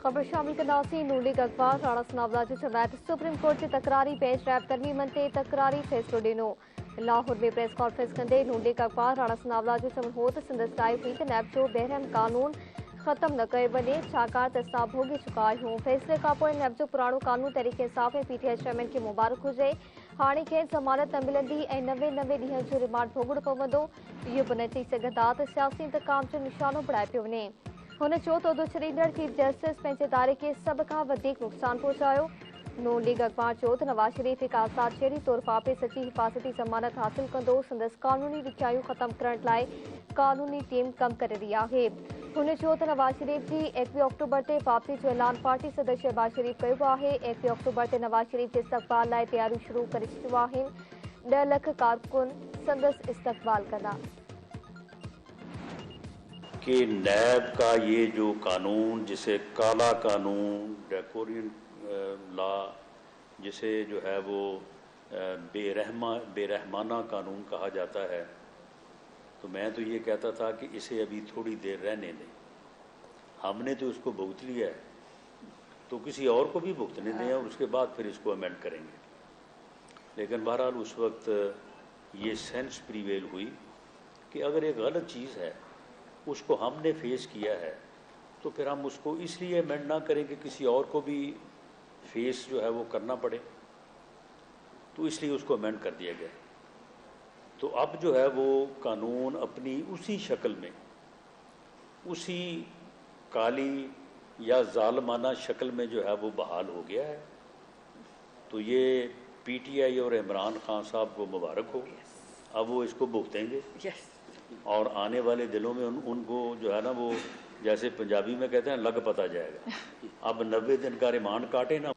खबर शामिल कंदासीं। नून लीग अखबार राणा सनावला जो जमायत सुप्रीम कोर्ट जी तकरारी पेश रैप तरमीमन ते तकरारी फ़ैसिलो ॾिनो। लाहौर में प्रेस कॉन्फ्रेंस कंदे नून लीग अखबार राणा सनावला जो चवण हो त संदसि राय हुई त नैब जो बहरहम कानून ख़त्म न कयो वञे, छाकाणि त असां भोॻे चुका आहियूं। फ़ैसिले खां पोइ नैब जो पुराणो कानून तहरीक इंसाफ़ ऐं PTI चेयरमैन खे मुबारक हुजे। हाणे खेनि ज़मानत न मिलंदी ऐं 90 ॾींहनि जो रिमांड भोॻणो पवंदो। इहो बि न चई सघंदा त सियासी इंतकाम जो निशानो बणाए पियो वञे। हुन चयो त उहिदो छॾींदड़ चीफ जस्टिस पंहिंजे इदारे खे सभ खां वधीक नुक़सान पहुचायो। नून लीग अखबार चयो त नवाज़ शरीफ़ हिकु आज़ाद शहरी तौर पापे सची हिफ़ाज़ती ज़मानत हासिल कंदो। संदसि क़ानूनी ॾुखियायूं ख़त्म करण लाइ क़ानूनी टीम कमु करे रही आहे। हुन चयो त नवाज़ शरीफ़ जी 21 अक्टूबर ते वापसी जो ऐलान पार्टी सदर शहबाज शरीफ़ कयो आहे। 21 अक्टूबर ते नवाज़ शरीफ़ जे इस्तक़बाल लाइ तयारियूं शुरू करे छॾियूं आहिनि। 10 लख कारकुन संदसि इस्तक़बाल कंदा। कि नैब का ये जो कानून, जिसे काला कानून, ड्रैकोनियन लॉ, जिसे जो है वो बेरहमाना कानून कहा जाता है, तो मैं तो ये कहता था कि इसे अभी थोड़ी देर रहने दें। हमने तो इसको भुगत लिया है, तो किसी और को भी भुगतने दें और उसके बाद फिर इसको अमेंड करेंगे। लेकिन बहरहाल उस वक्त ये सेंस प्रीवेल हुई कि अगर एक गलत चीज़ है, उसको हमने फेस किया है, तो फिर हम उसको इसलिए अमेंड ना करें कि किसी और को भी फेस जो है वो करना पड़े, तो इसलिए उसको अमेंड कर दिया गया। तो अब जो है वो कानून अपनी उसी शक्ल में, उसी काली या जालमाना शक्ल में जो है वो बहाल हो गया है। तो ये PTI और इमरान खान साहब को मुबारक हो। अब वो इसको भुगतेंगे और आने वाले दिनों में उनको जो है ना, वो जैसे पंजाबी में कहते हैं, लग पता जाएगा। अब 90 दिन का रिमांड काटे ना।